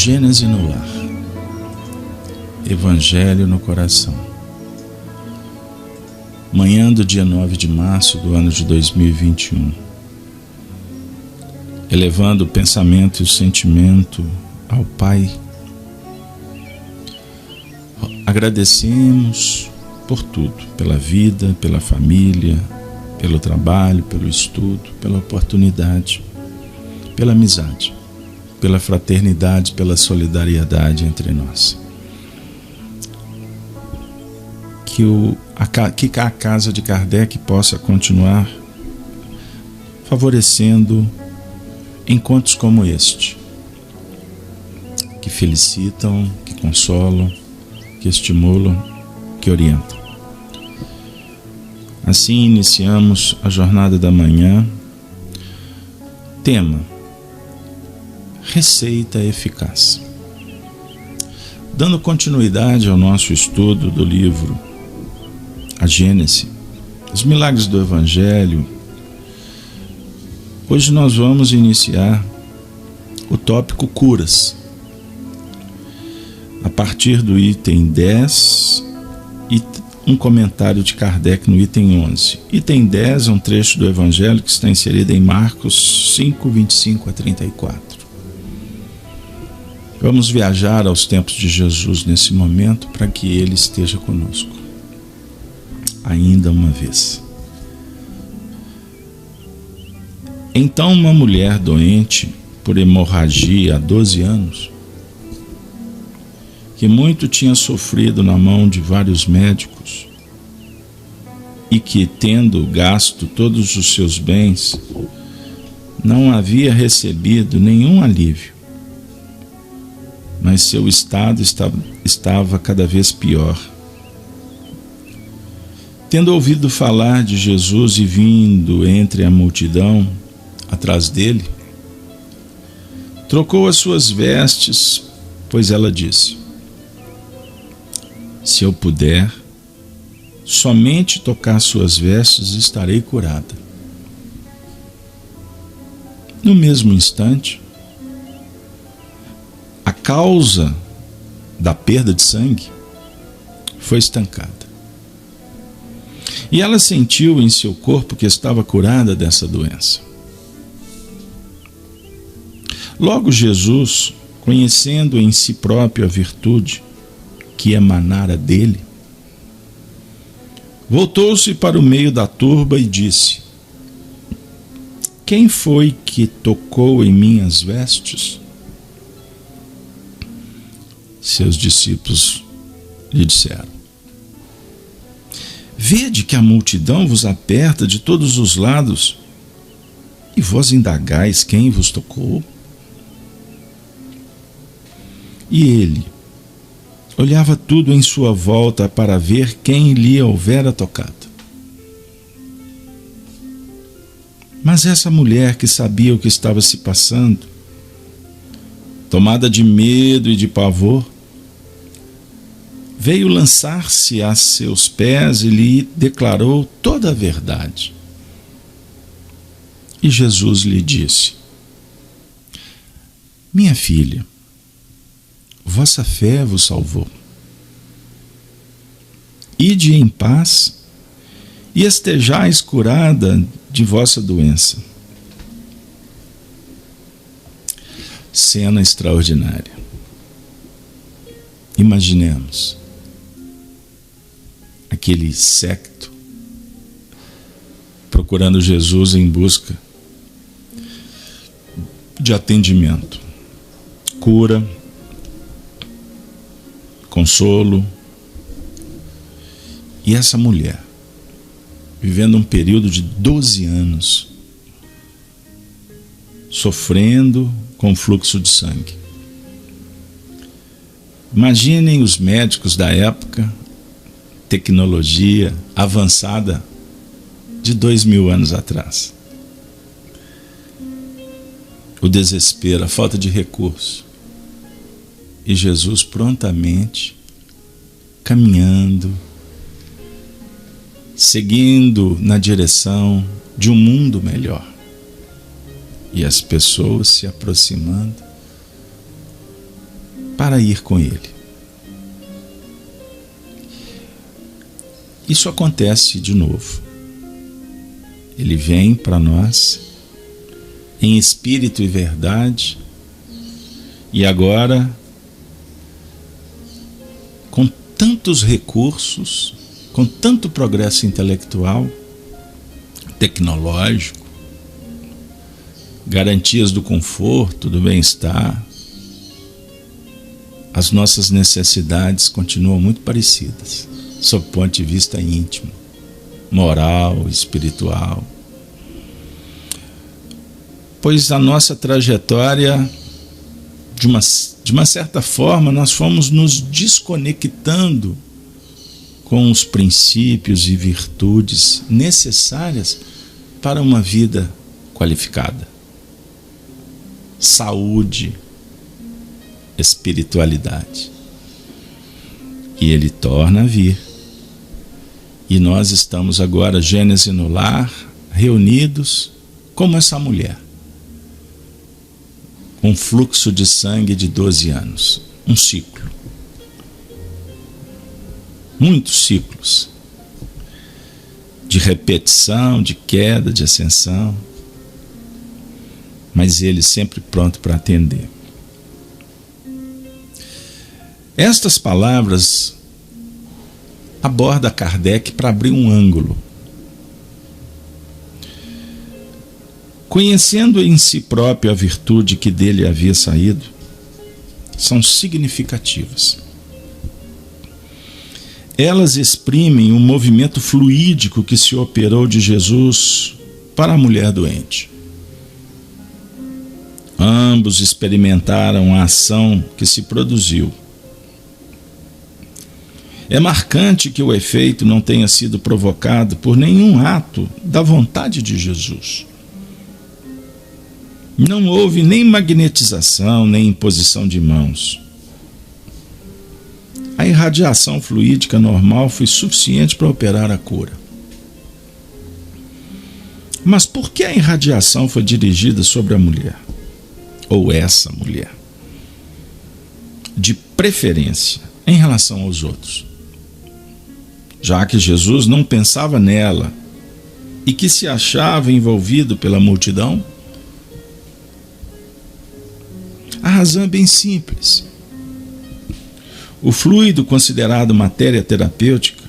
Gênese no lar, Evangelho no coração. Manhã do dia 9 de março do ano de 2021. Elevando o pensamento e o sentimento ao Pai, agradecemos por tudo, pela vida, pela família, pelo trabalho, pelo estudo, pela oportunidade, pela amizade, pela fraternidade, pela solidariedade entre nós. Que a casa de Kardec possa continuar favorecendo encontros como este, que felicitam, que consolam, que estimulam, que orientam. Assim iniciamos a jornada da manhã. Tema: receita eficaz. Dando continuidade ao nosso estudo do livro A Gênese, os milagres do Evangelho, hoje nós vamos iniciar o tópico curas, a partir do item 10 e um comentário de Kardec no item 11. Item 10 é um trecho do Evangelho que está inserido em Marcos 5, 25 a 34. Vamos viajar aos tempos de Jesus nesse momento para que Ele esteja conosco. Ainda uma vez. Então uma mulher doente por hemorragia há 12 anos, que muito tinha sofrido na mão de vários médicos e que, tendo gasto todos os seus bens, não havia recebido nenhum alívio, mas seu estado estava cada vez pior. Tendo ouvido falar de Jesus e vindo entre a multidão atrás dele, trocou as suas vestes, pois ela disse: se eu puder somente tocar suas vestes, estarei curada. No mesmo instante, a causa da perda de sangue foi estancada. E ela sentiu em seu corpo que estava curada dessa doença. Logo Jesus, conhecendo em si próprio a virtude que emanara dele, voltou-se para o meio da turba e disse: quem foi que tocou em minhas vestes? Seus discípulos lhe disseram: vede que a multidão vos aperta de todos os lados, e vós indagais quem vos tocou? E ele olhava tudo em sua volta para ver quem lhe houvera tocado. Mas essa mulher, que sabia o que estava se passando, tomada de medo e de pavor, veio lançar-se a seus pés e lhe declarou toda a verdade. E Jesus lhe disse: minha filha, vossa fé vos salvou. Ide em paz e estejais curada de vossa doença. Cena extraordinária. Imaginemos aquele séquito procurando Jesus em busca de atendimento, cura, consolo. E essa mulher, vivendo um período de 12 anos, sofrendo com fluxo de sangue. Imaginem os médicos da época, tecnologia avançada de 2000 anos atrás. O desespero, a falta de recurso. E Jesus prontamente caminhando, seguindo na direção de um mundo melhor. E as pessoas se aproximando para ir com ele. Isso acontece de novo. Ele vem para nós em espírito e verdade, e agora, com tantos recursos, com tanto progresso intelectual, tecnológico, garantias do conforto, do bem-estar, as nossas necessidades continuam muito parecidas, sob o ponto de vista íntimo, moral, espiritual. Pois a nossa trajetória, de uma certa forma, nós fomos nos desconectando com os princípios e virtudes necessárias para uma vida qualificada. Saúde, espiritualidade. E ele torna a vir. E nós estamos agora, Gênesis no lar, reunidos como essa mulher. Um fluxo de sangue de 12 anos. Um ciclo. Muitos ciclos. De repetição, de queda, de ascensão. Mas ele sempre pronto para atender. Estas palavras aborda Kardec para abrir um ângulo. Conhecendo em si próprio a virtude que dele havia saído, são significativas. Elas exprimem o movimento fluídico que se operou de Jesus para a mulher doente. Ambos experimentaram a ação que se produziu. É marcante que o efeito não tenha sido provocado por nenhum ato da vontade de Jesus. Não houve nem magnetização, nem imposição de mãos. A irradiação fluídica normal foi suficiente para operar a cura. Mas por que a irradiação foi dirigida sobre a mulher? Ou essa mulher? De preferência em relação aos outros. Já que Jesus não pensava nela e que se achava envolvido pela multidão? A razão é bem simples. O fluido considerado matéria terapêutica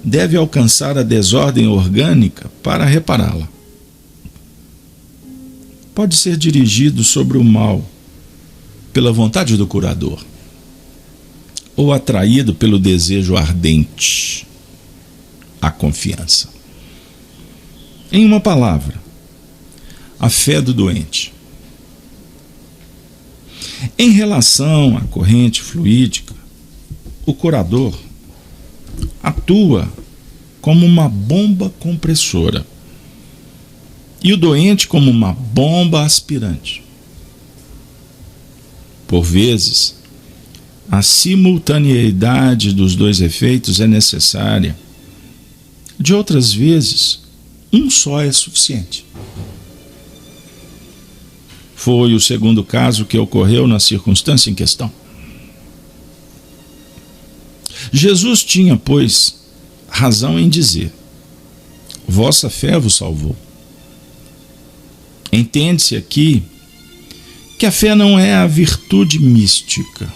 deve alcançar a desordem orgânica para repará-la. Pode ser dirigido sobre o mal pela vontade do curador ou atraído pelo desejo ardente, a confiança. Em uma palavra, a fé do doente. Em relação à corrente fluídica, o curador atua como uma bomba compressora e o doente como uma bomba aspirante. Por vezes, a simultaneidade dos dois efeitos é necessária. De outras vezes, um só é suficiente. Foi o segundo caso que ocorreu na circunstância em questão. Jesus tinha, pois, razão em dizer: vossa fé vos salvou. Entende-se aqui que a fé não é a virtude mística,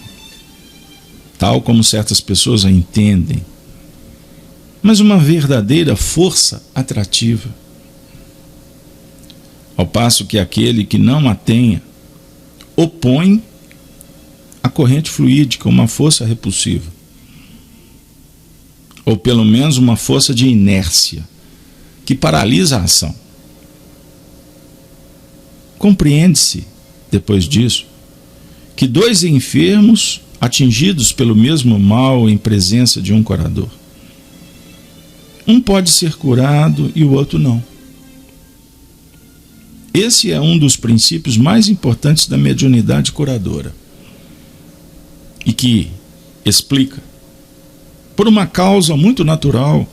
tal como certas pessoas a entendem, mas uma verdadeira força atrativa. Ao passo que aquele que não a tenha opõe a corrente fluídica uma força repulsiva, ou pelo menos uma força de inércia que paralisa a ação. Compreende-se, depois disso, que dois enfermos atingidos pelo mesmo mal em presença de um curador, um pode ser curado e o outro não. Esse é um dos princípios mais importantes da mediunidade curadora e que explica, por uma causa muito natural,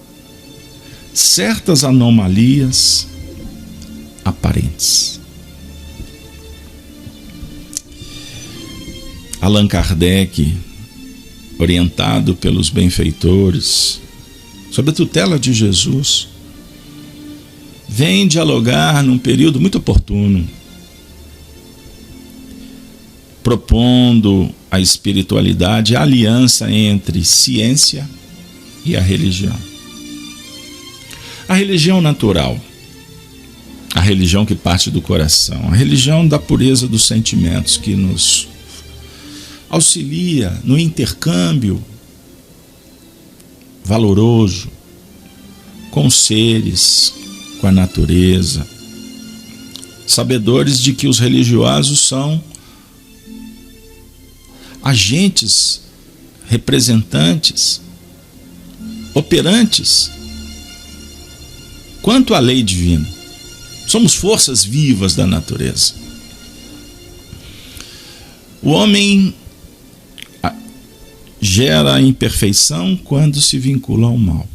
certas anomalias aparentes. Allan Kardec, orientado pelos benfeitores, sob a tutela de Jesus, vem dialogar num período muito oportuno, propondo a espiritualidade, a aliança entre ciência e a religião. A religião natural, a religião que parte do coração, a religião da pureza dos sentimentos, que nos auxilia no intercâmbio valoroso com os seres, com a natureza, sabedores de que os religiosos são agentes, representantes, operantes quanto à lei divina. Somos forças vivas da natureza. O homem gera a imperfeição quando se vincula ao mal.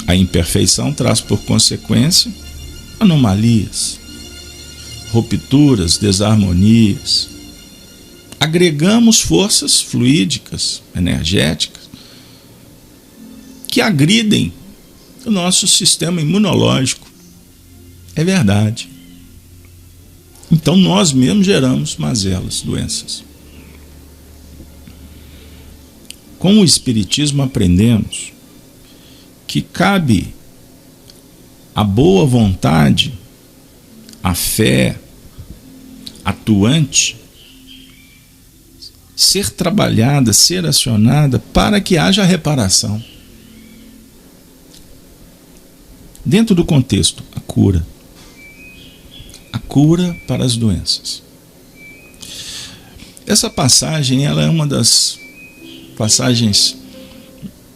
A imperfeição traz por consequência anomalias, rupturas, desarmonias. Agregamos forças fluídicas, energéticas, que agridem o nosso sistema imunológico. É verdade. Então nós mesmos geramos mazelas, doenças. Com o Espiritismo aprendemos que cabe a boa vontade, a fé atuante, ser trabalhada, ser acionada para que haja reparação. Dentro do contexto, a cura. A cura para as doenças. Essa passagem, ela é uma das passagens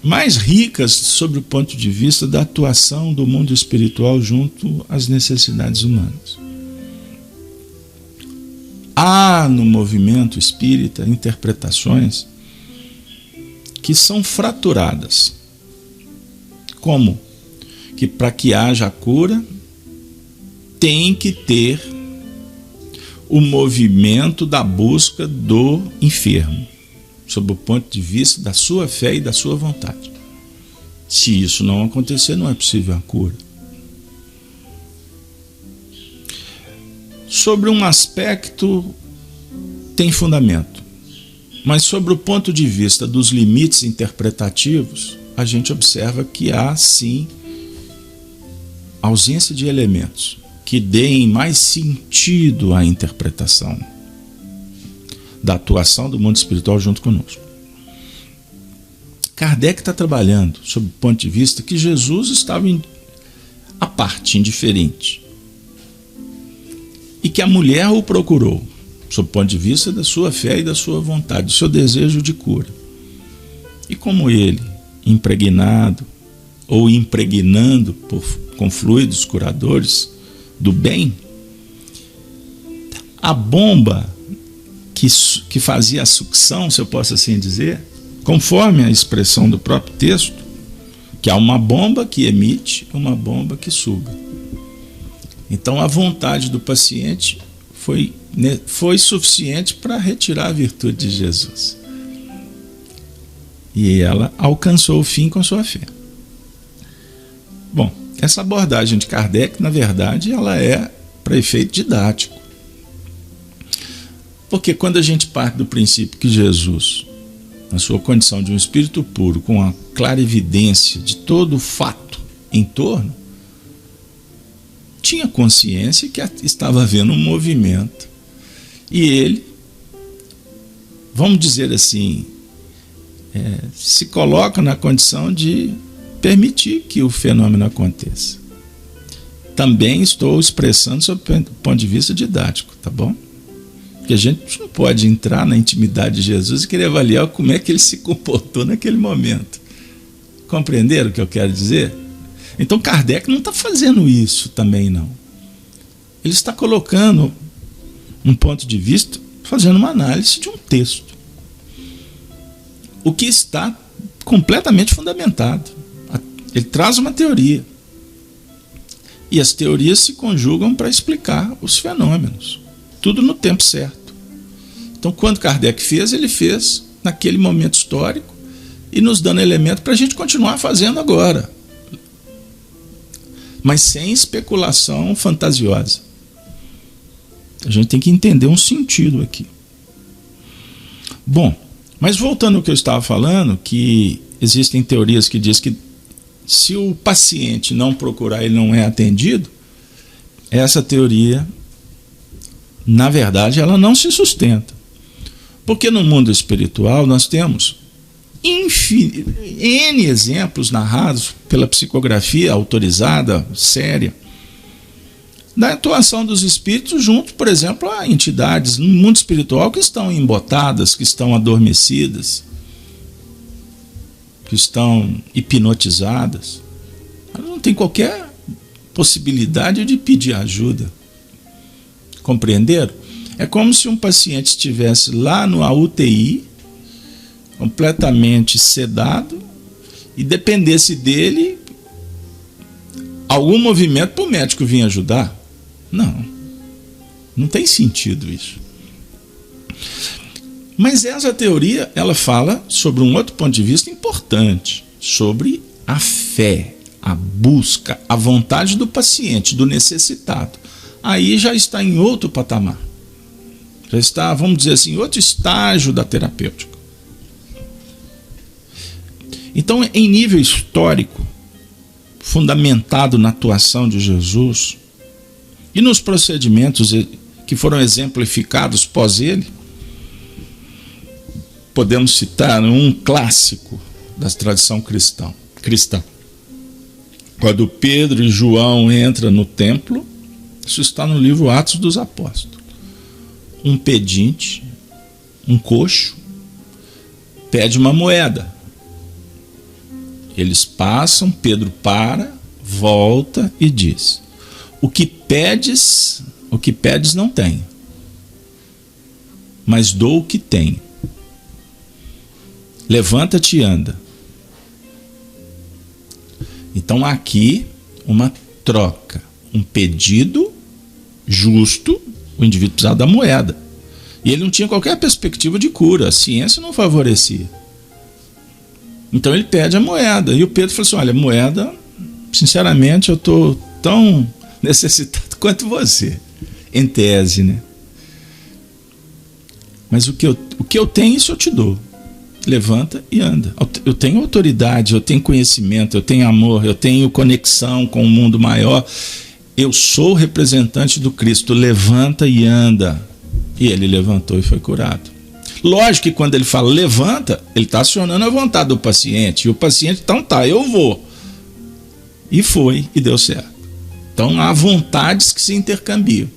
mais ricas sobre o ponto de vista da atuação do mundo espiritual junto às necessidades humanas. Há no movimento espírita interpretações que são fraturadas. Como? Que para que haja a cura tem que ter o movimento da busca do enfermo, sob o ponto de vista da sua fé e da sua vontade. Se isso não acontecer, não é possível a cura. Sobre um aspecto tem fundamento, mas sobre o ponto de vista dos limites interpretativos, a gente observa que há sim ausência de elementos que deem mais sentido à interpretação da atuação do mundo espiritual junto conosco. Kardec está trabalhando sob o ponto de vista que Jesus estava à parte, indiferente, e que a mulher o procurou, sob o ponto de vista da sua fé e da sua vontade, do seu desejo de cura. E como ele, impregnado ou impregnando com fluidos curadores do bem, a bomba que fazia a sucção, se eu posso assim dizer, conforme a expressão do próprio texto, que há uma bomba que emite e uma bomba que suga. Então a vontade do paciente foi suficiente para retirar a virtude de Jesus. E ela alcançou o fim com sua fé. Bom, essa abordagem de Kardec, na verdade, ela é para efeito didático. Porque quando a gente parte do princípio que Jesus, na sua condição de um espírito puro, com a clarividência de todo o fato em torno, tinha consciência que estava havendo um movimento. E ele, vamos dizer assim, se coloca na condição de permitir que o fenômeno aconteça. Também estou expressando sob o ponto de vista didático, tá bom? Porque a gente não pode entrar na intimidade de Jesus e querer avaliar como é que ele se comportou naquele momento. Compreenderam o que eu quero dizer? Então Kardec não está fazendo isso também, não. Ele está colocando um ponto de vista, fazendo uma análise de um texto. O que está completamente fundamentado. Ele traz uma teoria. E as teorias se conjugam para explicar os fenômenos. Tudo no tempo certo. Então, quando Kardec fez, ele fez naquele momento histórico e nos dando elemento para a gente continuar fazendo agora, mas sem especulação fantasiosa. A gente tem que entender um sentido aqui. Bom, mas voltando ao que eu estava falando, que existem teorias que dizem que se o paciente não procurar, ele não é atendido. Essa teoria, na verdade, ela não se sustenta. Porque no mundo espiritual nós temos N exemplos narrados pela psicografia autorizada, séria, da atuação dos espíritos junto, por exemplo, a entidades no mundo espiritual que estão embotadas, que estão adormecidas, que estão hipnotizadas. Elas não tem qualquer possibilidade de pedir ajuda. Compreenderam? É como se um paciente estivesse lá no UTI, completamente sedado, e dependesse dele algum movimento para o médico vir ajudar. Não tem sentido isso. Mas essa teoria, ela fala sobre um outro ponto de vista importante, sobre a fé, a busca, a vontade do paciente, do necessitado. Aí já está em outro patamar. Já está, vamos dizer assim, em outro estágio da terapêutica. Então, em nível histórico, fundamentado na atuação de Jesus e nos procedimentos que foram exemplificados pós ele, podemos citar um clássico da tradição cristã. Quando Pedro e João entram no templo, isso está no livro Atos dos Apóstolos. Um pedinte, um coxo, pede uma moeda. Eles passam, Pedro para, volta e diz: o que pedes não tenho, mas dou o que tenho. Levanta-te e anda. Então aqui uma troca, um pedido justo. O indivíduo precisava da moeda e ele não tinha qualquer perspectiva de cura, a ciência não favorecia. Então ele pede a moeda e o Pedro falou assim: olha, moeda, sinceramente eu estou tão necessitado quanto você, em tese, né? Mas o que eu tenho, isso eu te dou. Levanta e anda. Eu tenho autoridade, eu tenho conhecimento, eu tenho amor, eu tenho conexão com o mundo maior. Eu sou representante do Cristo. Levanta e anda. E ele levantou e foi curado. Lógico que quando ele fala levanta, ele está acionando a vontade do paciente. E o paciente, então tá, eu vou. E foi, e deu certo. Então há vontades que se intercambiam.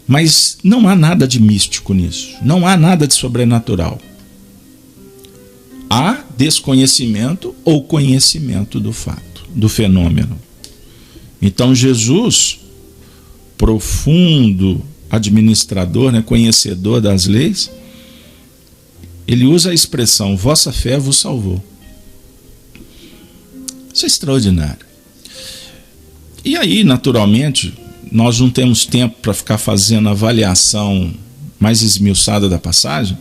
Mas não há nada de místico nisso. Não há nada de sobrenatural. Há desconhecimento ou conhecimento do fato, do fenômeno. Então Jesus, profundo administrador, né, conhecedor das leis, ele usa a expressão vossa fé vos salvou. Isso é extraordinário. E aí, naturalmente, nós não temos tempo para ficar fazendo avaliação mais esmiuçada da passagem,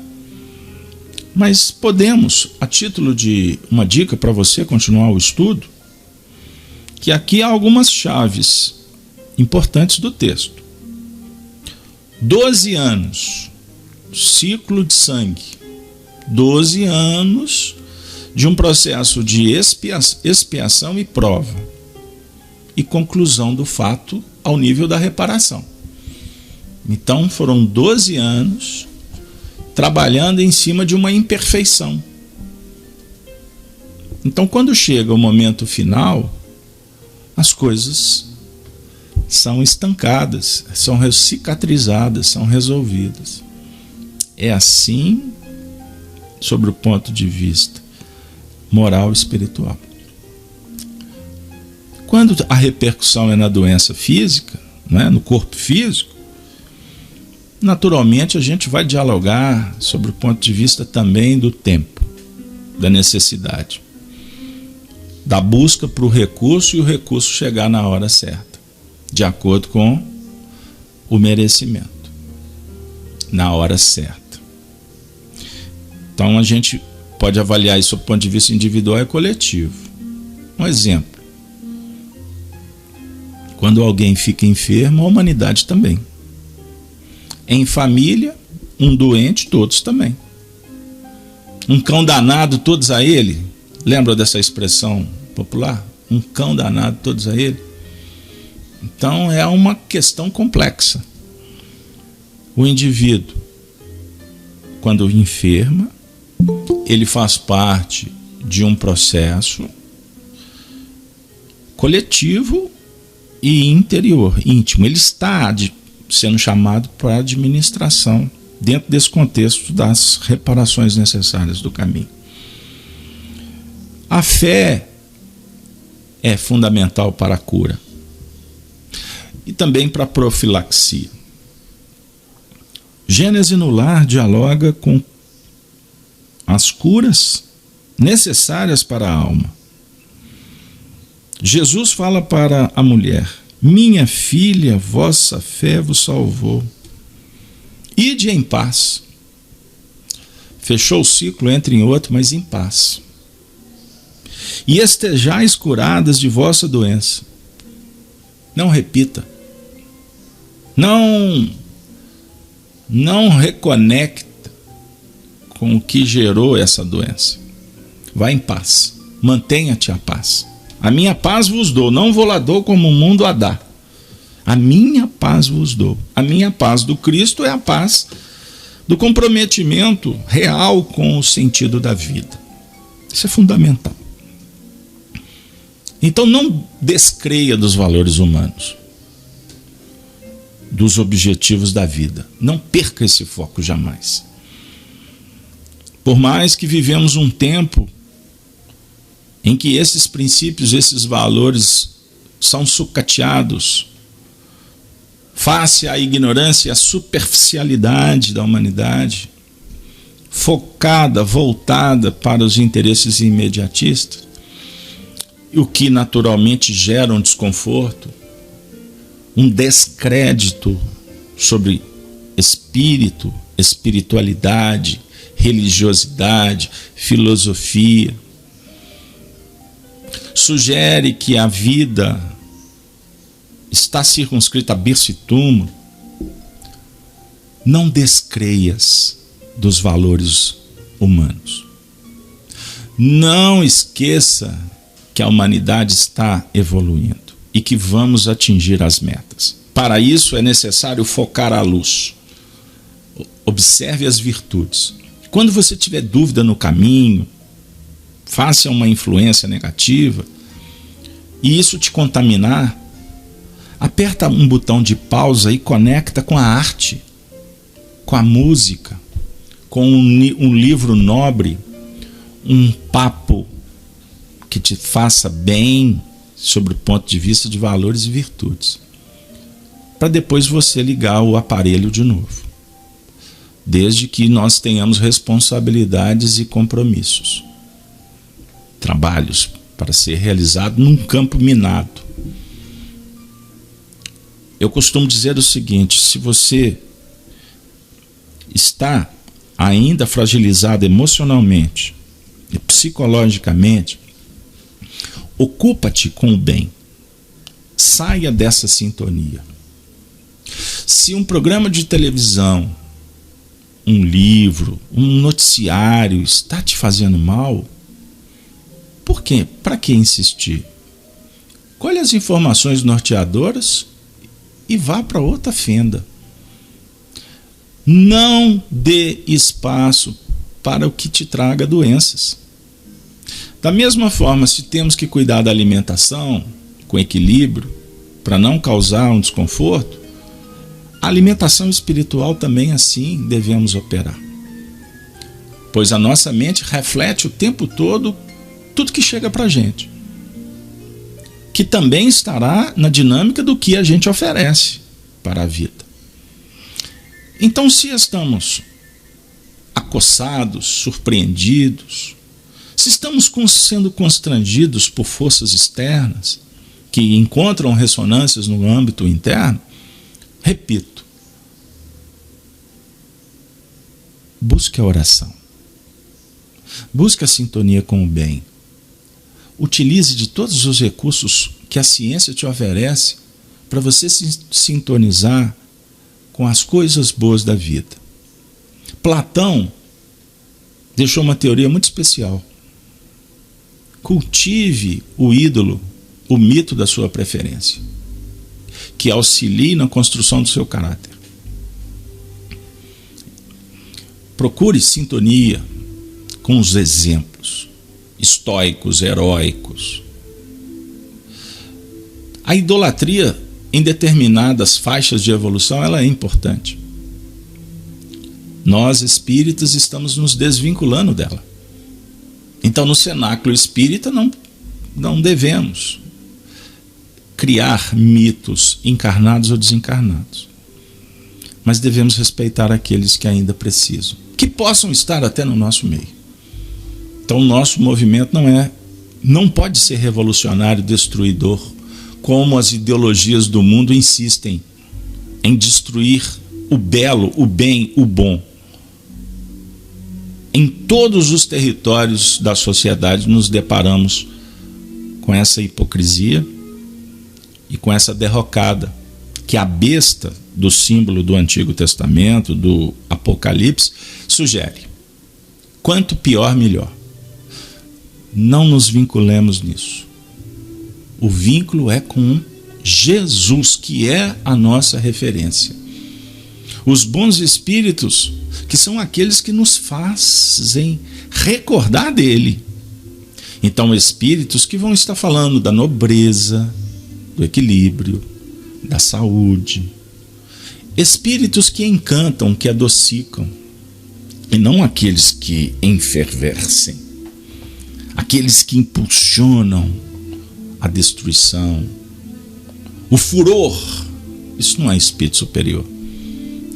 mas podemos, a título de uma dica para você continuar o estudo, que aqui há algumas chaves importantes do texto. 12 anos, ciclo de sangue, 12 anos de um processo de expiação e prova, e conclusão do fato ao nível da reparação. Então foram 12 anos trabalhando em cima de uma imperfeição. Então quando chega o momento final, as coisas são estancadas, são cicatrizadas, são resolvidas. É assim sobre o ponto de vista moral e espiritual. Quando a repercussão é na doença física, né, no corpo físico, naturalmente a gente vai dialogar sobre o ponto de vista também do tempo, da necessidade, da busca para o recurso e o recurso chegar na hora certa, de acordo com o merecimento na hora certa. Então a gente pode avaliar isso do ponto de vista individual e coletivo. Um exemplo: quando alguém fica enfermo, a humanidade também. Em família, um doente, todos também. Um cão danado, todos a ele. Lembra dessa expressão popular? Um cão danado, todos a ele. Então é uma questão complexa. O indivíduo, quando enferma, ele faz parte de um processo coletivo e interior, íntimo. Ele está sendo chamado para a administração dentro desse contexto das reparações necessárias do caminho. A fé é fundamental para a cura e também para a profilaxia. Gênese no Lar dialoga com as curas necessárias para a alma. Jesus fala para a mulher: minha filha, vossa fé vos salvou. Ide em paz. Fechou o ciclo, entre em outro, mas em paz. E estejais curadas de vossa doença. Não repita. Não reconecta com o que gerou essa doença. Vá em paz. Mantenha-te a paz. A minha paz vos dou, não vou lá dou como o mundo a dá. A minha paz vos dou. A minha paz do Cristo é a paz do comprometimento real com o sentido da vida. Isso é fundamental. Então não descreia dos valores humanos, dos objetivos da vida. Não perca esse foco jamais. Por mais que vivemos um tempo em que esses princípios, esses valores são sucateados face à ignorância e à superficialidade da humanidade, focada, voltada para os interesses imediatistas, o que naturalmente gera um desconforto, um descrédito sobre espírito, espiritualidade, religiosidade, filosofia. Sugere que a vida está circunscrita a berço e túmulo. Não descreias dos valores humanos. Não esqueça que a humanidade está evoluindo e que vamos atingir as metas. Para isso é necessário focar a luz. Observe as virtudes. Quando você tiver dúvida no caminho, faça uma influência negativa e isso te contaminar, aperta um botão de pausa e conecta com a arte, com a música, com um livro nobre, um papo que te faça bem sobre o ponto de vista de valores e virtudes, para depois você ligar o aparelho de novo, desde que nós tenhamos responsabilidades e compromissos, trabalhos para ser realizado num campo minado. Eu costumo dizer o seguinte: se você está ainda fragilizado emocionalmente e psicologicamente, ocupa-te com o bem. Saia dessa sintonia. Se um programa de televisão, um livro, um noticiário está te fazendo mal, por quê? Para que insistir? Colhe as informações norteadoras e vá para outra fenda. Não dê espaço para o que te traga doenças. Da mesma forma, se temos que cuidar da alimentação com equilíbrio, para não causar um desconforto, a alimentação espiritual também assim devemos operar. Pois a nossa mente reflete o tempo todo tudo que chega para a gente, que também estará na dinâmica do que a gente oferece para a vida. Então, se estamos acossados, surpreendidos, se estamos sendo constrangidos por forças externas que encontram ressonâncias no âmbito interno, Repito, busque a oração, busque a sintonia com o bem, utilize de todos os recursos que a ciência te oferece para você se sintonizar com as coisas boas da vida. Platão deixou uma teoria muito especial. Cultive o ídolo, o mito da sua preferência, que auxilie na construção do seu caráter. Procure sintonia com os exemplos estoicos, heróicos. A idolatria em determinadas faixas de evolução, ela é importante. Nós espíritas estamos nos desvinculando dela. Então, no cenáculo espírita, não devemos criar mitos encarnados ou desencarnados, mas devemos respeitar aqueles que ainda precisam, que possam estar até no nosso meio. Então, o nosso movimento não pode ser revolucionário, destruidor, como as ideologias do mundo insistem em destruir o belo, o bem, o bom. Em todos os territórios da sociedade nos deparamos com essa hipocrisia e com essa derrocada que a besta do símbolo do Antigo Testamento, do Apocalipse, sugere. Quanto pior, melhor. Não nos vinculemos nisso. O vínculo é com Jesus, que é a nossa referência. Os bons espíritos, que são aqueles que nos fazem recordar dele. Então, espíritos que vão estar falando da nobreza, do equilíbrio, da saúde. Espíritos que encantam, que adocicam, e não aqueles que enfervescem, aqueles que impulsionam a destruição, o furor. Isso não é espírito superior.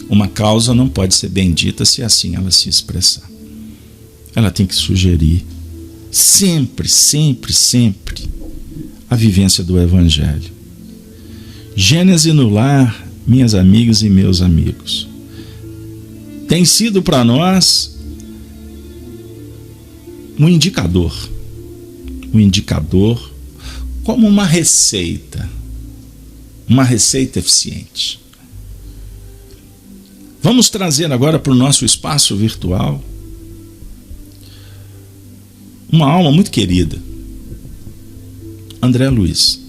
Uma causa não pode ser bendita se assim ela se expressar. Ela tem que sugerir sempre, sempre, sempre a vivência do Evangelho. Gênese no lar, minhas amigas e meus amigos, tem sido para nós um indicador como uma receita eficiente. Vamos trazer agora para o nosso espaço virtual uma alma muito querida, André Luiz,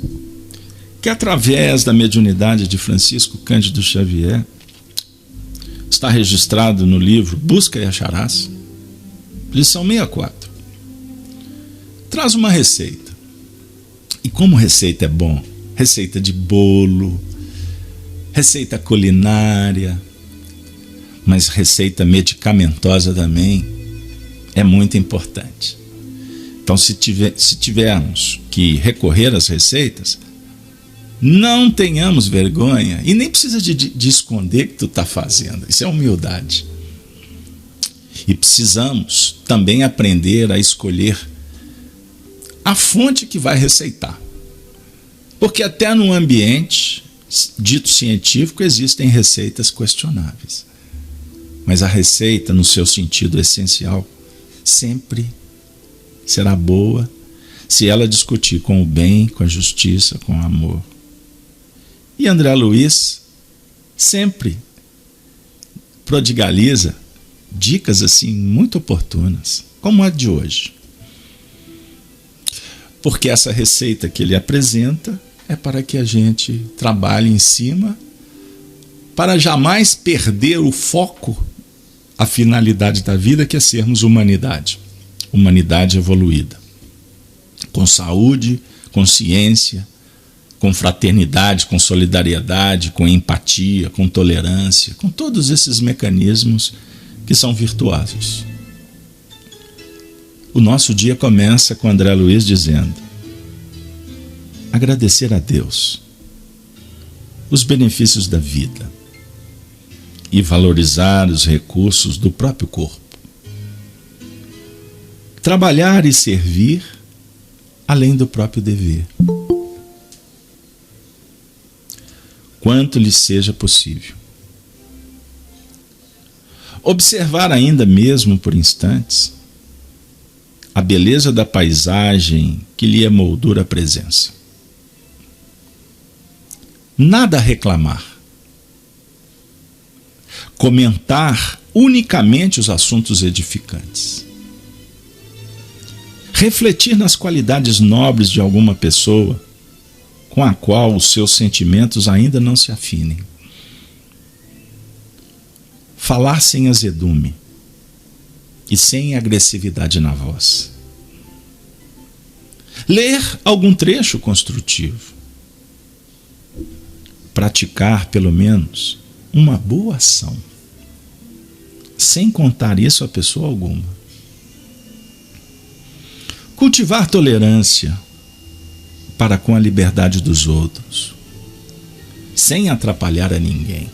que através da mediunidade de Francisco Cândido Xavier está registrado no livro Busca e Acharás, lição 64. Traz uma receita. E como receita é bom, receita de bolo, receita culinária, mas receita medicamentosa também é muito importante. Então, se tivermos que recorrer às receitas, não tenhamos vergonha e nem precisa de esconder que tu está fazendo. Isso é humildade. E precisamos também aprender a escolher a fonte que vai receitar. Porque até no ambiente dito científico existem receitas questionáveis. Mas a receita, no seu sentido essencial, sempre será boa se ela discutir com o bem, com a justiça, com o amor. E André Luiz sempre prodigaliza dicas assim muito oportunas, como a de hoje. Porque essa receita que ele apresenta é para que a gente trabalhe em cima, para jamais perder o foco, a finalidade da vida, que é sermos humanidade evoluída, com saúde, com ciência, com fraternidade, com solidariedade, com empatia, com tolerância, com todos esses mecanismos que são virtuosos. O nosso dia começa com André Luiz dizendo: agradecer a Deus os benefícios da vida e valorizar os recursos do próprio corpo. Trabalhar e servir além do próprio dever. quanto lhe seja possível. Observar ainda mesmo por instantes a beleza da paisagem que lhe emoldura a presença. Nada a reclamar. Comentar unicamente os assuntos edificantes. Refletir nas qualidades nobres de alguma pessoa com a qual os seus sentimentos ainda não se afinem. Falar sem azedume e sem agressividade na voz. Ler algum trecho construtivo. Praticar, pelo menos, uma boa ação, sem contar isso a pessoa alguma. Cultivar tolerância para com a liberdade dos outros, sem atrapalhar a ninguém.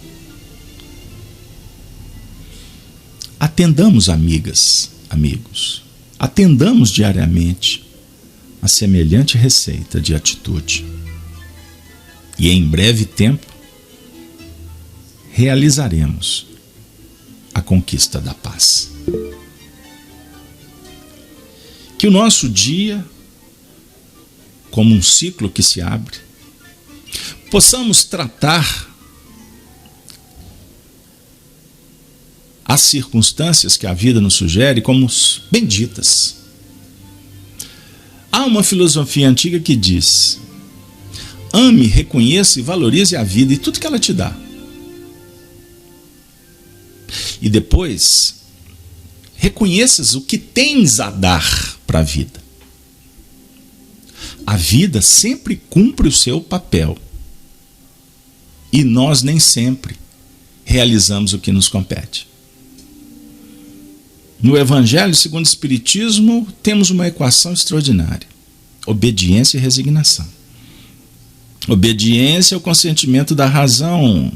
Atendamos, amigas, amigos, atendamos diariamente a semelhante receita de atitude. E em breve tempo realizaremos a conquista da paz. Que o nosso dia, como um ciclo que se abre, possamos tratar as circunstâncias que a vida nos sugere como benditas. Há uma filosofia antiga que diz: ame, reconheça e valorize a vida e tudo que ela te dá. E depois, reconheças o que tens a dar para a vida. A vida sempre cumpre o seu papel. E nós nem sempre realizamos o que nos compete. No Evangelho segundo o Espiritismo, temos uma equação extraordinária: obediência e resignação. Obediência é o consentimento da razão.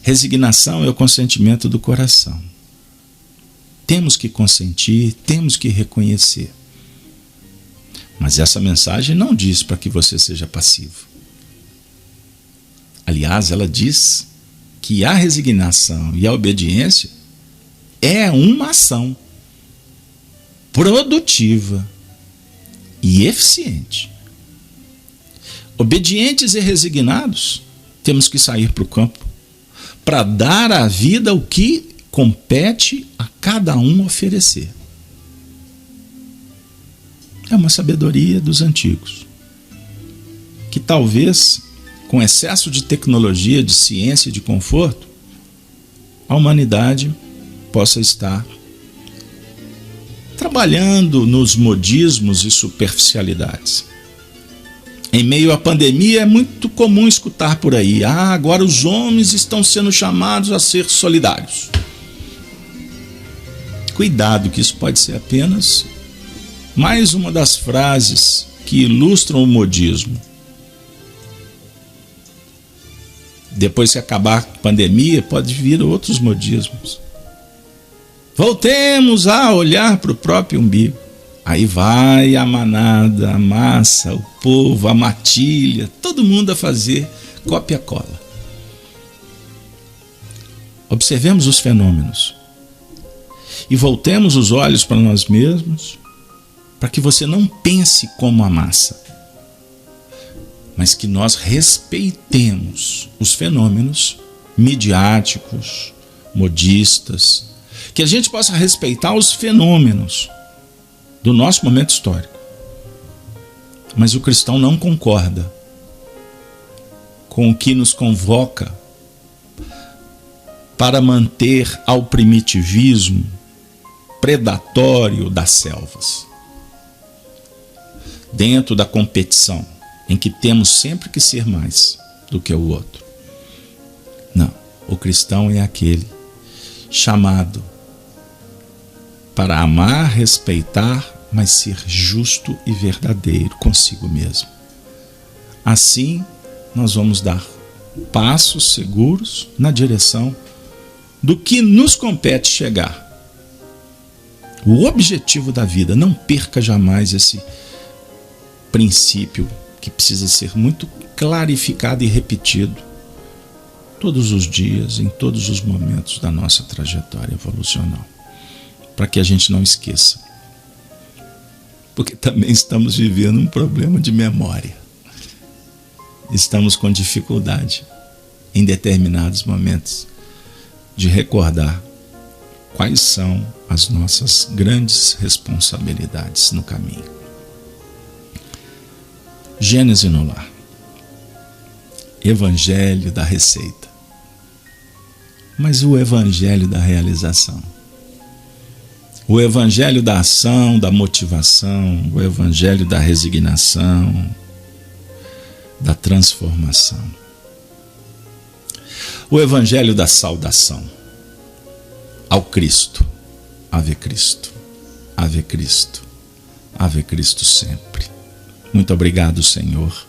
Resignação é o consentimento do coração. Temos que consentir, temos que reconhecer. Mas essa mensagem não diz para que você seja passivo. Aliás, ela diz que a resignação e a obediência é uma ação produtiva e eficiente. Obedientes e resignados, temos que sair para o campo para dar à vida o que compete a cada um oferecer. É uma sabedoria dos antigos, que talvez, com excesso de tecnologia, de ciência e de conforto, a humanidade possa estar trabalhando nos modismos e superficialidades. Em meio à pandemia, é muito comum escutar por aí: agora os homens estão sendo chamados a ser solidários. Cuidado, que isso pode ser apenas mais uma das frases que ilustram o modismo. Depois que acabar a pandemia, pode vir outros modismos. Voltemos a olhar para o próprio umbigo. Aí vai a manada, a massa, o povo, a matilha, todo mundo a fazer cópia-cola. Observemos os fenômenos e voltemos os olhos para nós mesmos, para que você não pense como a massa, mas que nós respeitemos os fenômenos midiáticos, modistas, que a gente possa respeitar os fenômenos do nosso momento histórico. Mas o cristão não concorda com o que nos convoca para manter ao primitivismo predatório das selvas, dentro da competição em que temos sempre que ser mais do que o outro. Não, o cristão é aquele chamado para amar, respeitar, mas ser justo e verdadeiro consigo mesmo. Assim, nós vamos dar passos seguros na direção do que nos compete chegar. O objetivo da vida, não perca jamais esse princípio que precisa ser muito clarificado e repetido todos os dias, em todos os momentos da nossa trajetória evolucional, para que a gente não esqueça. Porque também estamos vivendo um problema de memória. Estamos com dificuldade, em determinados momentos, de recordar quais são as nossas grandes responsabilidades no caminho. Gênese no lar. Evangelho da receita. Mas o evangelho da realização. O evangelho da ação, da motivação, o evangelho da resignação, da transformação. O evangelho da saudação ao Cristo. Ave Cristo, Ave Cristo, Ave Cristo sempre. Muito obrigado, Senhor,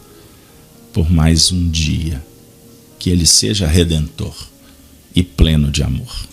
por mais um dia, que ele seja redentor e pleno de amor.